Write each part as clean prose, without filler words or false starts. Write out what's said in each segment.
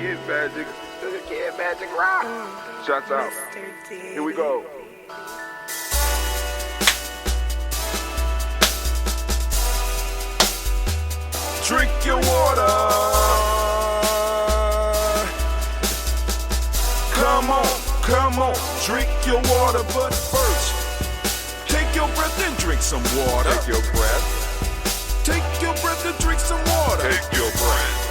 Kid Magic Rock. Shouts out. Here we go. Drink your water. Come on, drink your water, but first, take your breath and drink some water. Take your breath. Take your breath and drink some water. Take your breath.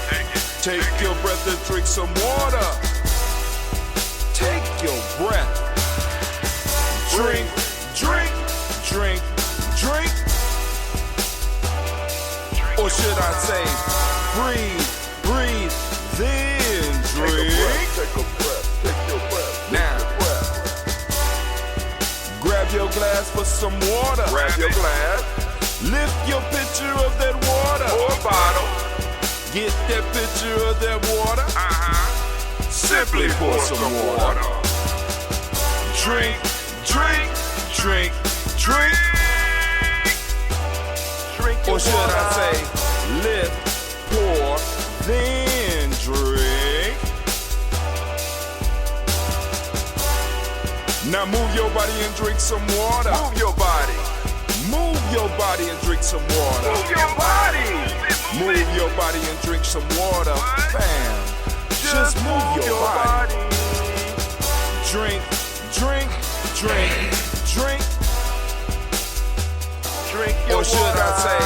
Take your breath and drink some water. Take your breath. Drink, drink, drink, drink. Or should I say, breathe, breathe, then drink. Take a breath, take your breath. Now, grab your glass for some water. Grab your glass. Lift your pitcher of that water. Or bottle. Get that pitcher of that water. Simply pour some water. Drink, drink, drink, drink. Or should I say, lift, pour, then drink. Now move your body and drink some water. Move your body. Move your body and drink some water. Move your body. Move your body and drink some water. Fam, just move your body. Drink, drink, drink, drink. Or should I say,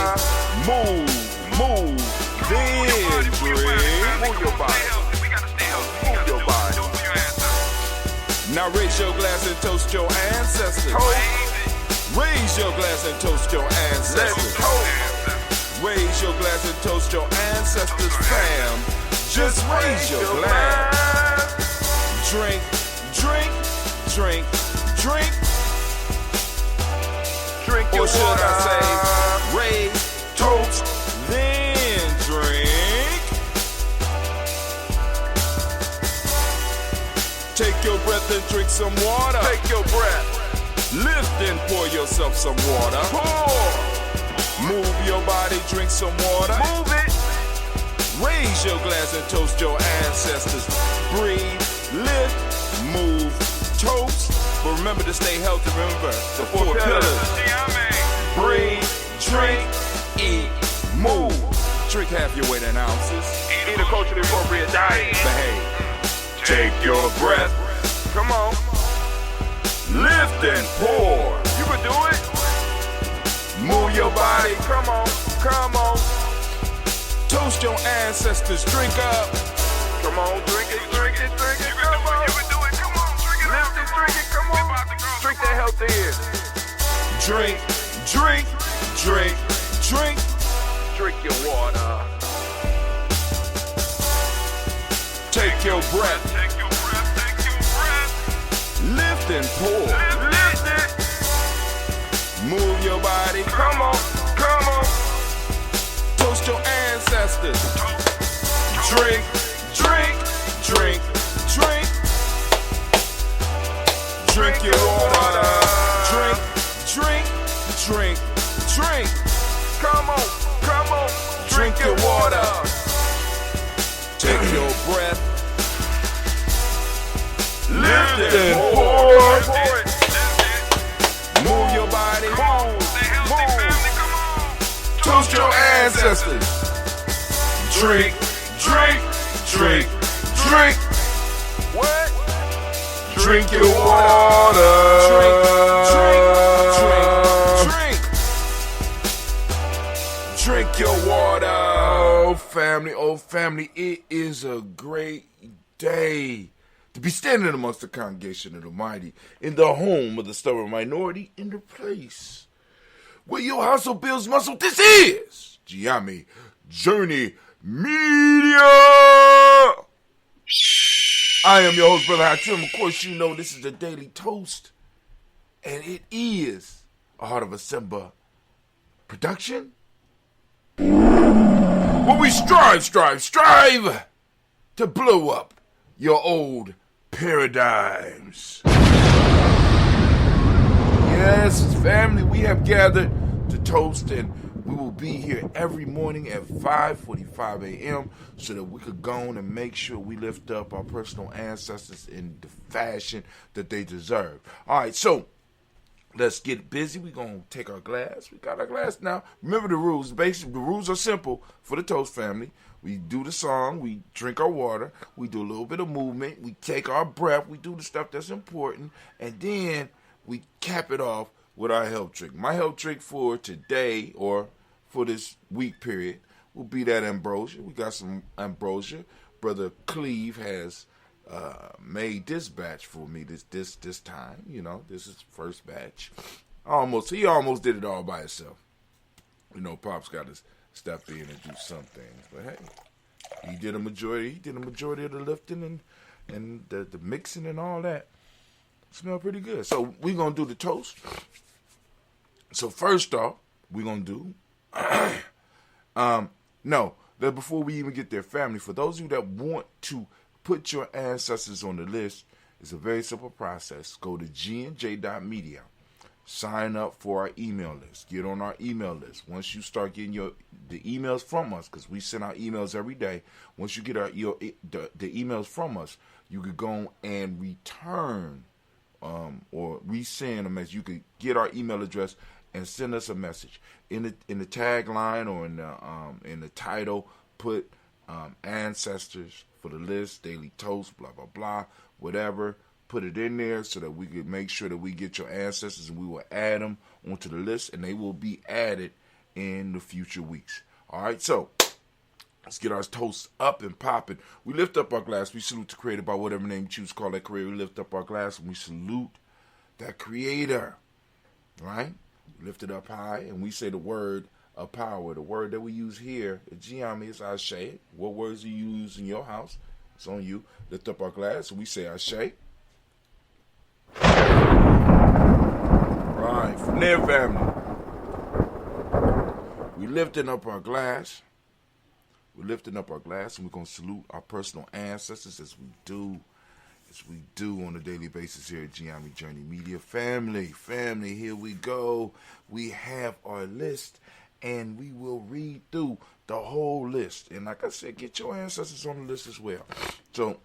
move, then drink. Move your body. Move your body. Now raise your glass and toast your ancestors. Raise your glass and toast your ancestors. Raise your glass and toast your ancestors, fam. Just raise your glass. Drink, drink, drink, drink. Or should I say, raise, toast, then drink. Take your breath and drink some water. Take your breath. Lift and pour yourself some water. Pour. Move your body, drink some water. Move it. Raise your glass and toast your ancestors. Breathe, lift, move, toast. But remember to stay healthy. Remember the four pillars. Breathe, drink, eat, move. Drink half your weight in ounces. Eat a culturally appropriate diet. Behave. Take your breath. Come on. Lift and pour. You can do it. Move your body. Come on. Come on. Toast your ancestors. Drink up. Come on. Drink it. Drink it. Drink it. Come on. You can do it. Come on. Drink it. Lift it. Drink it. Come on. Drink that health in. Drink. Drink. Drink. Drink. Drink your water. Take your breath. Take your breath. Take your breath. Lift and pour. Lift it. Move your body. Come on. Come on. Toast your ancestors. Drink. Drink. Drink. Drink. Drink your water. Drink. Drink. Drink. Drink. Come on. Come on. Drink your water. Take your breath. Lift and pour. Move your body. Move. Toast your ancestors. Drink. Drink. Drink. Drink. What? Drink your water. Drink. Drink. Drink. Drink. Drink your water. Oh family, it is a great day to be standing amongst the congregation of the mighty in the home of the stubborn minority, in the place where your hustle builds muscle. This is Gye-Nyame Journey Media. I am your host, Brother Hatim. Of course, you know this is the Daily Toast, and it is a Heart of a Simba production. Where we strive to blow up your old paradigms. Yes, family, we have gathered to toast and We will be here every morning at 5:45 a.m. so that we could go on and make sure we lift up our personal ancestors in the fashion that they deserve. All right, so let's get busy. We're going to take our glass. We got our glass now. Remember the rules. Basically, the rules are simple for the Toast family. We do the song. We drink our water. We do a little bit of movement. We take our breath. We do the stuff that's important. And then we cap it off with our health trick. My health trick for today or for this week period will be that ambrosia. We got some ambrosia. Brother Cleve has made this batch for me this time. You know, this is the first batch. He almost did it all by himself. You know, Pop's got to step in and do some things. But hey, he did a majority of the lifting and the mixing and all that. Smell pretty good. So we're gonna do the toast. So first off, we're gonna do before we even get there, family, for those of you that want to put your ancestors on the list, it's a very simple process. Go to gnj.media. Sign up for our email list. Get on our email list. Once you start getting the emails from us, because we send out emails every day. Once you get the emails from us, you could go and return or resend a message. You could get our email address and send us a message in the tagline or in the title. Put ancestors for the list, daily toast, blah blah blah, whatever. Put it in there so that we can make sure that we get your ancestors and we will add them onto the list and they will be added in the future weeks. All right, so let's get our toast up and popping. We lift up our glass. We salute the creator by whatever name you choose to call that creator. We lift up our glass and we salute that creator. All right? We lift it up high and we say the word of power. The word that we use here at Gye-Nyame is Ashe. What words do you use in your house? It's on you. Lift up our glass and we say Ashe. Right, from there, family, we lifting up our glass. We're lifting up our glass, and we're going to salute our personal ancestors as we do on a daily basis here at Gye-Nyame Journey Media. Family, here we go. We have our list, and we will read through the whole list. And like I said, get your ancestors on the list as well. So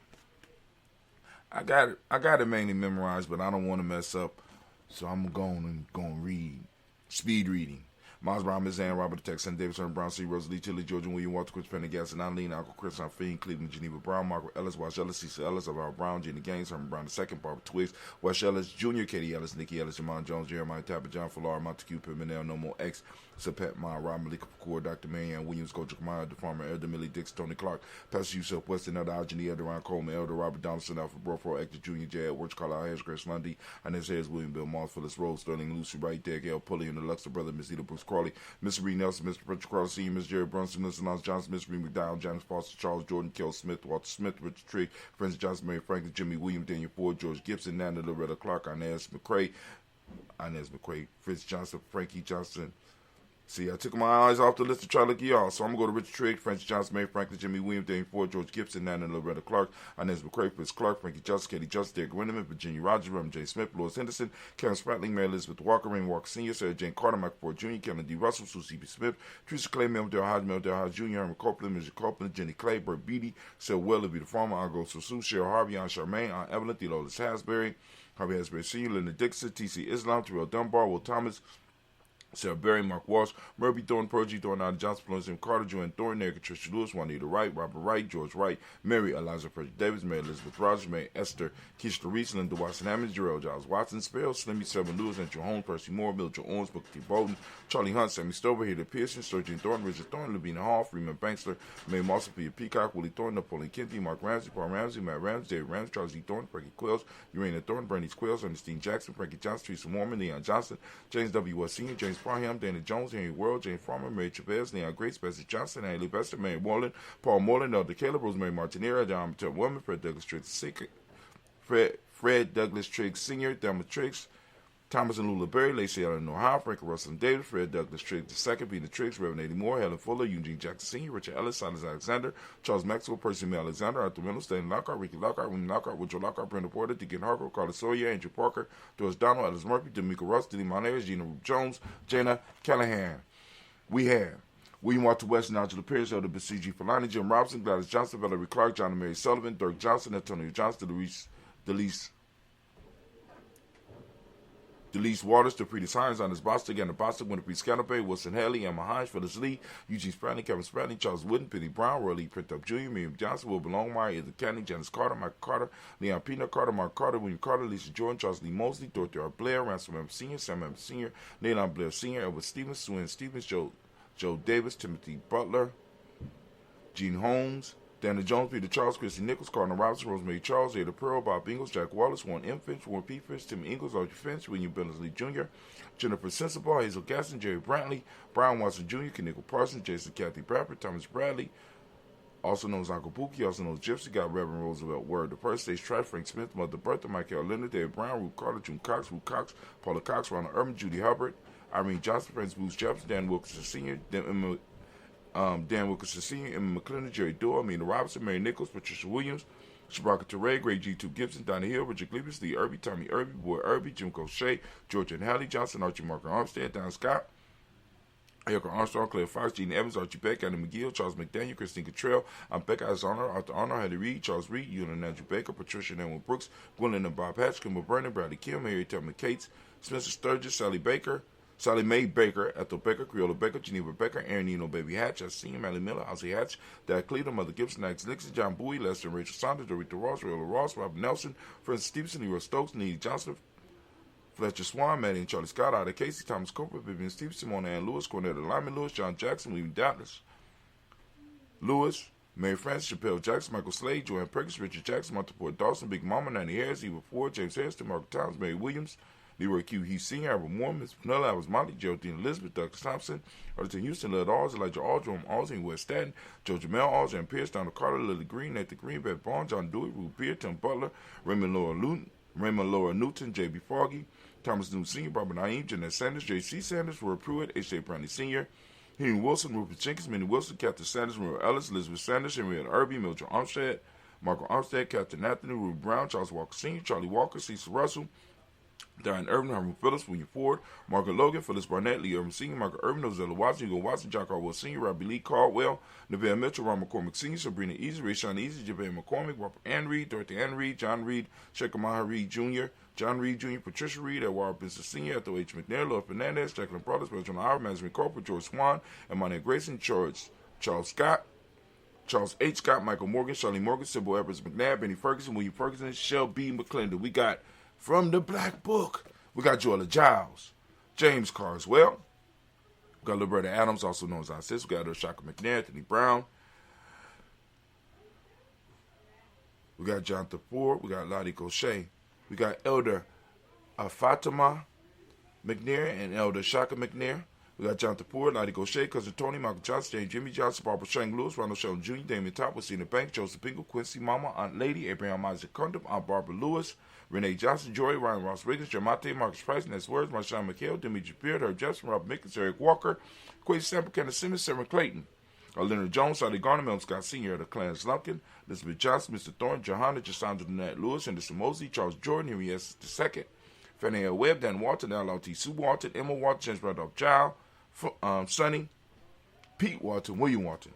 I got it mainly memorized, but I don't want to mess up, so I'm going to read. Speed reading. Miles Brown, Miss Ann, Robert the Texan, Davis, Herman Brown, C. Rosalie, Tilly, Georgia, William, Walter, Chris, Pendergast, and Eileen, Uncle Chris, Fiend, Cleveland, Geneva Brown, Margaret Ellis, Wash Ellis, Cecil Ellis, Alvaro Brown, Jenny Gaines, Herman Brown II, Barbara Twiggs, Wash Ellis, Jr., Katie Ellis, Nikki Ellis, Jamon Jones, Jeremiah Tapper, John Fallar, Montague, Pimenel, No More X, Sapet Ma, Rob Malika Kapoor, Dr. Marianne Williams, Coach Kamara, the farmer, Elder Millie Dix, Tony Clark, Pastor Yusuf Weston, Elder Algeny, Elder Ron Coleman, Elder Robert Donaldson, Alfred Brofro, Hector Jr., J. Edwards, Carlisle Harris, Grace Lundy, Inez Harris, William Bill Moss, Phyllis Rose, Sterling Lucy Wright, Derek L. Pulley, and the Luxor brother, Miss Eda Bruce Crawley, Miss Reed Nelson, Mr. Patrick Carter Sr., Miss Jerry Brunson, Mr. Lance Johnson, Miss Reed McDowell, James Foster, Charles Jordan, Kel Smith, Walter Smith, Richard Trigg, Francis Johnson, Mary Franklin, Jimmy Williams, Daniel Ford, George Gibson, Nana Loretta Clark, Inez McCrae, Fritz Johnson, Frankie Johnson. See, I took my eyes off the list to try to look at y'all. So I'm going to go to Richard Trigg, Francis Johnson, Mary Franklin, Jimmy Williams, Daniel Ford, George Gibson, Nana Loretta Clark, Inez McCrae, Fritz Clark, Frankie Johnson, Katie Johnson, Derek Winneman, Virginia Rogers, Reverend J. Smith, Louis Henderson, Karen Spratling, Mary Elizabeth Walker, Rain Walker Sr., Sarah Jane Carter, Michael Ford Jr., Kevin D. Russell, Susie B. Smith, Teresa Clay, Mel Del Hodge Jr., Herman Copeland, Mr. Copeland, Jenny Clay, Bert Beatty, Sel Willoughby, the farmer, Argo Sosu, Cheryl Harvey, Aunt Charmaine, Aunt Evelyn, Theodolis Hasbury, Harvey Hasbury Sr., Linda Dixon, T.C. Islam, Terrell Dunbar, Will Thomas, Sarah Berry, Mark Walsh, Murphy Thorne, Pergy Thorne, Adam Johnson, Florence M. Carter, Joanne Thorne, Erica Tricia Lewis, Juanita Wright, Robert Wright, George Wright, Mary Eliza Frederick Davis, Mary Elizabeth Rogers, Mary Esther, Keisha Reese, Linda Watson Hammond, Jarrell Giles Watson, Spell, Slimmy Seven Lewis, Andrew Holmes, Percy Moore, Mildred Owens, Booker T. Bolden, Charlie Hunt, Sammy Stover, Hader Pearson, Sturgeon Thorne, Richard Thorne, Lavina Hall, Freeman Bankster, Mae Mossel, Peter Peacock, Willie Thorne, Napoleon Kennedy, Mark Ramsey, Paul Ramsey, Matt Ramsey, David Ramsey, Charles E. Thorne, Frankie Quills, Urania Thorne, Bernice Quills, Ernestine Jackson, Frankie Johnson, Teresa Mormon, Leon Johnson, James W. West Sr., James Parham, Dana Jones, Henry World, Jane Farmer, Mary Chavez, Leon Grace, Bessie Johnson, Haley Bester, Mary Wallen, Paul Moreland, Elder Caleb, Rosemary Martinera, John Mattel Woman, Fred Douglas Triggs Sr., Thelma Triggs, Thomas and Lula Berry, Lacey Allen Ohio, Frank Russell and David, Fred Douglas Triggs II, Peter Triggs, Reverend Eddie Moore, Helen Fuller, Eugene Jackson Sr., Richard Ellis, Silas Alexander, Charles Maxwell, Percy May Alexander, Arthur Reynolds, Stanley Lockhart, Ricky Lockhart, William Lockhart, Woodrow Lockhart, Brenda Porter, Deacon Hargrove, Carlos Sawyer, Andrew Parker, Doris Donald, Ellis Murphy, D'Amico Russ, Diddy Monera, Gina Jones, Jana Callahan. we have William Walter West, Nigel Pierce, Elder Basiji Falani, Jim Robinson, Gladys Johnson, Valerie Clark, John and Mary Sullivan, Dirk Johnson, Antonio Johnson, Delise Waters, DePretis Hines, Anders Bostic, Anna Bostic, Winifred Scannabay, Wilson Haley, Emma Hines, Phyllis Lee, Eugene Spradley, Kevin Spradley, Charles Wooden, Penny Brown, Roy Lee Printup Jr., Miriam Johnson, Wilbur Longmire, Edith Canning, Janice Carter, Michael Carter, Leon Peanut Carter, Mark Carter, William Carter, Lisa Jordan, Charles Lee Mosley, Dorothy R. Blair, Ransom M. Sr., Sam M. Sr., Leon Blair Sr., Edward Stevens, Suan Stevens, Joe Davis, Timothy Butler, Gene Holmes, Dana Jones, Peter Charles, Christy Nichols, Cardinal Robinson, Rosemary Charles, Ada Pearl, Bob Ingalls, Jack Wallace, Warren M. Finch, Warren P. Finch, Tim Ingalls, Archie Finch, William Billingsley Jr., Jennifer Sensible, Hazel Gaston, Jerry Brantley, Brian Watson Jr., Kenickle Parsons, Jason Kathy Bradford, Thomas Bradley, also known as Uncle Pookie, also known as Gypsy, got Reverend Roosevelt Word, the first stage Trash, Frank Smith, Mother Bertha, Michael Linda, David Brown, Ruth Carter, June Cox, Ruth Cox, Paula Cox, Ronald Urban, Judy Hubbard, Irene Johnson, Prince Bruce Jefferson, Dan Wilkinson Sr., Dan Wilkinson Sr., Emma McClendon, Jerry Doyle, Amina Robinson, Mary Nichols, Patricia Williams, Shabraka Teray, Greg G2 Gibson, Donna Hill, Richard Glebus, Lee Irby, Tommy Irby, Boy Irby, Jim Cochet, Georgia and Hallie Johnson, Archie Marker Armstead, Don Scott, Erica Armstrong, Claire Fox, Gene Evans, Archie Beck, Anna McGill, Charles McDaniel, Christine Cottrell, Becca Azarner, Arthur Arnold, Hattie Reed, Charles Reed, Ewan and Andrew Baker, Patricia and Edwin Brooks, Gwendolyn and Bob Hatch, Kimball Brennan, Bradley Kim, Harry Tubman Cates, Spencer Sturgis, Sally Mae Baker, Ethel Baker, Creola Baker, Geneva Baker, Aaron Nino, Baby Hatch, Senior, Mally Miller, Ozzie Hatch, Dak Cleveland, Mother Gibson, Max Nixon, John Bowie, Lester and Rachel Saunders, Dorita Ross, Rayola Ross, Robert Nelson, Francis Stevenson, Leroy Stokes, Needy Johnson, Fletcher Swan, Maddie and Charlie Scott, Ida Casey, Thomas Cooper, Vivian Stevenson, Mona Ann Lewis, Cornetta Lyman Lewis, John Jackson, William Doubtless, Lewis, Mary Frances, Chappelle Jackson, Michael Slade, Joanne Perkins, Richard Jackson, Martha Port Dawson, Big Mama, Nanny Harris, Eva Ford, James Harrison, Margaret Towns, Mary Williams, Leroy Q. Heath Sr., Albert Moore, Miss Pinella, Alice Monty, Geraldine Elizabeth, Dr. Thompson, Arlington Houston, Led Alls, Elijah Aldrum, Alsing, West Staten, Joe Jamel, Alls, Jan Pierce, Donald Carter, Lily Green, Nathan Green, Beth Bond, John Dewey, Ruth Beard, Tim Butler, Raymond Laura Newton, J.B. Foggy, Thomas Newton Sr., Barbara Naeem, Jeanette Sanders, J.C. Sanders, Roy Pruitt, H.J. Brownlee Sr., Henry Wilson, Rupert Jenkins, Minnie Wilson, Captain Sanders, Maria Ellis, Elizabeth Sanders, Henrietta Irby, Mildred Armstead, Michael Armstead, Captain Anthony, Ruth Brown, Charles Walker Sr., Charlie Walker, Cecil Russell, Diane Irvin, Herman Phillips, William Ford, Margaret Logan, Phyllis Barnett, Lee Irvin Sr., Margaret Irvin, Ozella Watson, Hugo Watson, John Caldwell Sr., Robbie Lee Caldwell, Neville Mitchell, Ron McCormick Sr., Sabrina Easy, Rayshawn Easy, Javale McCormick, Robert Ann Reed, Dorothy Ann Reed, John Reed, Sheikh Maha Reed Jr., John Reed Jr., Patricia Reed, Edward Benson Sr., Ethel H. McNair, Lord Fernandez, Jacqueline Brothers, Benjamin Howard, Management Corporate, George Swan, Emmanuel Grayson, Charles Scott, Charles H. Scott, Michael Morgan, Charlie Morgan, Sybil Evers McNabb, Benny Ferguson, William Ferguson, Shell B. McClendon. We got from the Black Book. We got Joella Giles, James Carswell. We got Liberta Adams, also known as our sister. We got Shaka McNair, Anthony Brown. We got Jonathan Ford. We got Lottie Gaucher. We got Elder Fatima McNair and Elder Shaka McNair. We got Jonathan Ford, Lottie Gaucher, Cousin Tony, Michael Johnson, James Jimmy Johnson, Barbara Shang Lewis, Ronald Sheldon Jr., Damien Top, Lucina Banks, Joseph Bingle, Quincy Mama, Aunt Lady, Abraham Isaac Condom, Aunt Barbara Lewis, Renee Johnson, Joy, Ryan Ross Riggins, Jermate, Marcus Price, Ness Words, Marshawn McHale, Dimitri Beard, Herb Jefferson, Rob Mickens, Eric Walker, Quay Stamper, Kenneth Simmons, Sarah Clayton, Leonard Jones, Sally Garner, Mel Scott Sr., the Clarence Lumpkin, Elizabeth Johnson, Mr. Thorne, Johanna, Jasandra Nat Lewis, Henderson Mosley, Charles Jordan, Henry S. II, Fanny L. Webb, Dan Walton, L.L.T. Sue Walton, Emma Walton, James Randolph Giles, Sonny, Pete Walton, William Walton.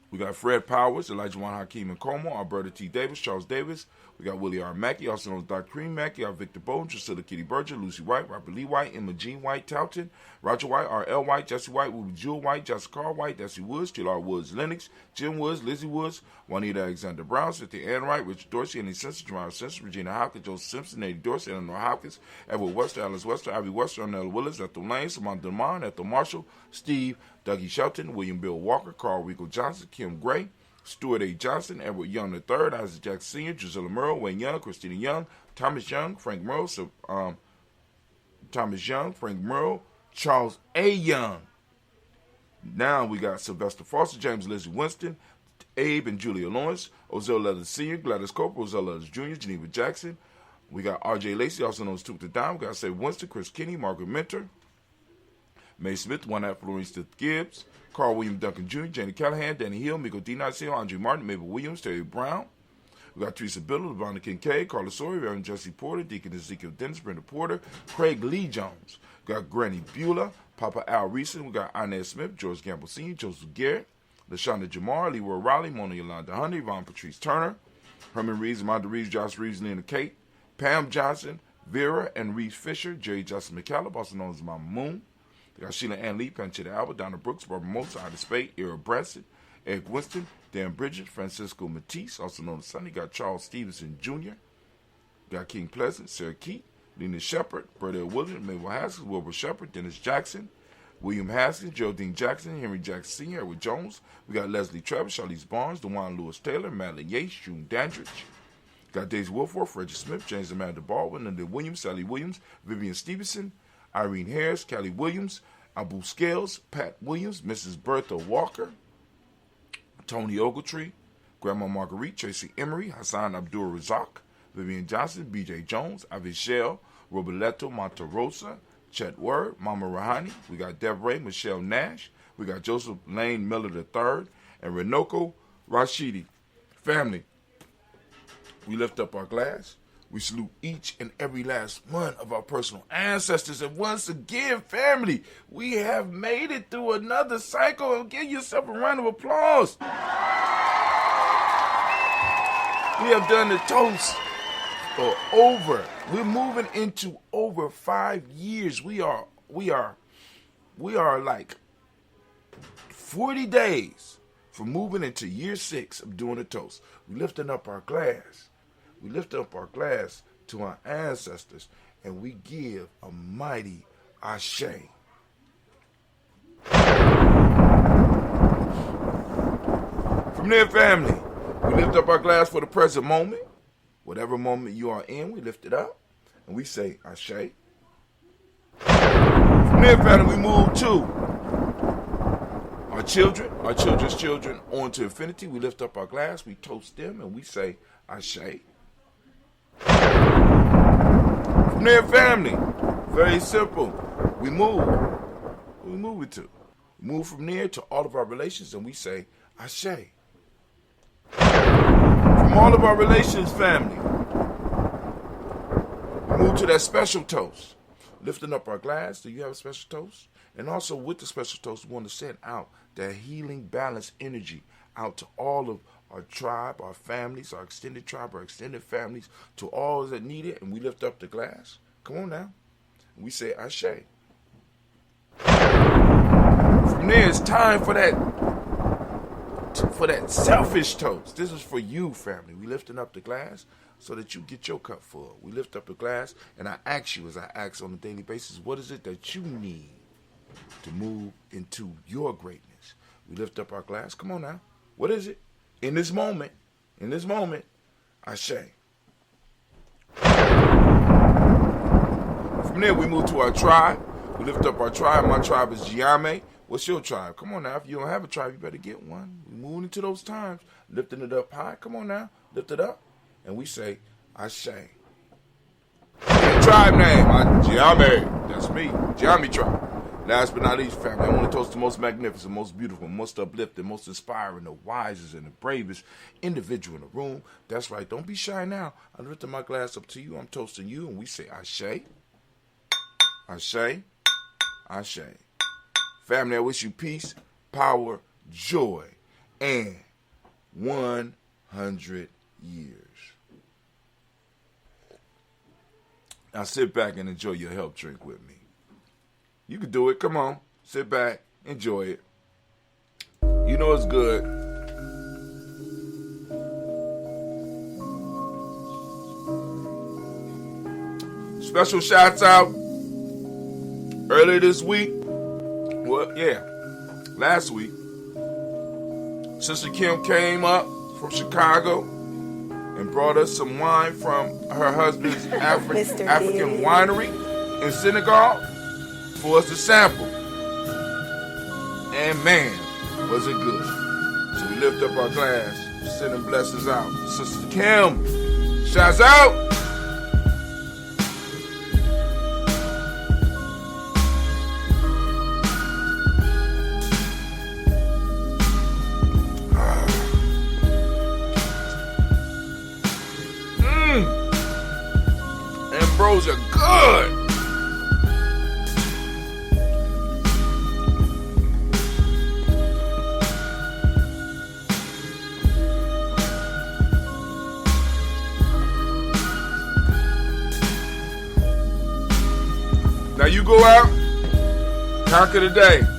We got Fred Powers, Elijah Juan Hakeem and Como, Alberta T. Davis, Charles Davis. We got Willie R. Mackey, also known as Dr. Cream Mackey, Victor Bowden, Drusilla Kitty Berger, Lucy White, Robert Lee White, Emma Jean White, Towton, Roger White, R.L. White, Jesse White, Ruby Jewel White, Jessica Carr White, Desi Woods, J.R. Woods, Lennox, Jim Woods, Lizzie Woods, Juanita Alexander Brown, Cynthia Ann Wright, Richard Dorsey, Annie Simpson, Jamara Simpson, Regina Hopkins, Joseph Simpson, Eddie Dorsey, Eleanor Hopkins, Edward Wester, Alice Wester, Ivy Wester, Arnell Willis, Ethel Lane, Samantha DeMond, Ethel Marshall, Steve, Dougie Shelton, William Bill Walker, Carl Rico Johnson, Kim Gray, Stuart A. Johnson, Edward Young III, Isaac Jackson Sr., Gisela Merle, Wayne Young, Christina Young, Thomas Young, Frank Merle, Charles A. Young. Now we got Sylvester Foster, James Lizzie Winston, Abe and Julia Lawrence, Ozell Leathers Sr., Gladys Cooper, Ozell Leathers Jr., Geneva Jackson. We got R.J. Lacey, also known as Took the Dime. We got Save Winston, Chris Kinney, Margaret Mentor, May Smith, one at Florence Gibbs, Carl William Duncan Jr., Janie Callahan, Danny Hill, Miko D. Hill, Andre Martin, Mabel Williams, Terry Brown. We got Teresa Biddle, Lavonda Kincaid, Carla Sawyer, Reverend Jesse Porter, Deacon Ezekiel Dennis, Brenda Porter, Craig Lee Jones. We got Granny Beulah, Papa Al Reeson. We got Inez Smith, George Gamble Sr., Joseph Garrett, LaShonda Jamar, Leroy Raleigh, Mona Yolanda Honey, Yvonne Patrice Turner, Herman Reeves, Amanda Reeves, Josh Reeves, Lena Kate, Pam Johnson, Vera and Reeves Fisher, Jerry Justin McCallum, also known as Mama Moon. We got Sheila Ann Lee, Panchita Alba, Donna Brooks, Barbara Mosa, Ida Spade, Era Branson, Eric Winston, Dan Bridget, Francisco Matisse, also known as Sonny. Got Charles Stevenson Jr., got King Pleasant, Sarah Keat, Lena Shepard, Berta Williams, Mabel Haskins, Wilbur Shepard, Dennis Jackson, William Haskins, Geraldine Jackson, Henry Jackson Sr., Edward Jones. We got Leslie Travis, Charlize Barnes, DeJuan Lewis Taylor, Madeline Yates, June Dandridge. Got Daisy Wilforth, Reggie Smith, James Amanda Baldwin, Linda Williams, Sally Williams, Vivian Stevenson, Irene Harris, Callie Williams, Abu Scales, Pat Williams, Mrs. Bertha Walker, Tony Ogletree, Grandma Marguerite, Tracy Emery, Hassan Abdul Razak, Vivian Johnson, B.J. Jones, Avishel, Roberto Monterosa, Chet Word, Mama Rahani. We got Deborah Michelle Nash. We got Joseph Lane Miller III and Renoko Rashidi. Family, we lift up our glass. We salute each and every last one of our personal ancestors. And once again, family, we have made it through another cycle. Give yourself a round of applause. We have done the toast for we're moving into over 5 years. We are like 40 days from moving into year 6 of doing the toast. We lifting up our glass. We lift up our glass to our ancestors, and we give a mighty ashe. From there, family, we lift up our glass for the present moment. Whatever moment you are in, we lift it up, and we say ashe. From there, family, we move to our children, our children's children, on to infinity. We lift up our glass, we toast them, and we say ashe. From there, family, very simple. We move. Who we move it to? We move from there to all of our relations, and we say ashe. From all of our relations, family, we move to that special toast. Lifting up our glass. Do you have a special toast? And also with the special toast, we want to send out that healing, balanced energy out to all of our tribe, our families, our extended tribe, our extended families, to all that need it, and we lift up the glass. Come on now. And we say ashe. From there, it's time for that selfish toast. This is for you, family. We lifting up the glass so that you get your cup full. We lift up the glass, and I ask you, as I ask on a daily basis, what is it that you need to move into your greatness? We lift up our glass. Come on now. What is it? In this moment, ashe. From there, we move to our tribe. We lift up our tribe. My tribe is Gye-Nyame. What's your tribe? Come on now. If you don't have a tribe, you better get one. We're moving into those times, lifting it up high. Come on now. Lift it up. And we say, ashe. Your tribe name, Gye-Nyame. That's me. Gye-Nyame tribe. Last but not least, family, I want to toast the most magnificent, most beautiful, most uplifting, most inspiring, the wisest and the bravest individual in the room. That's right. Don't be shy now. I'm lifting my glass up to you. I'm toasting you, and we say ashe. Ashe. Ashe. Family, I wish you peace, power, joy, and 100 years. Now sit back and enjoy your health drink with me. You can do it. Come on. Sit back. Enjoy it. You know it's good. Special shouts out earlier this week. Last week. Sister Kim came up from Chicago and brought us some wine from her husband's African winery in Senegal for us to sample. And man, was it good. So we lift up our glass, sending blessings out. Sister Kim, shouts out. Ambrosia, good. Now you go out, conquer the day.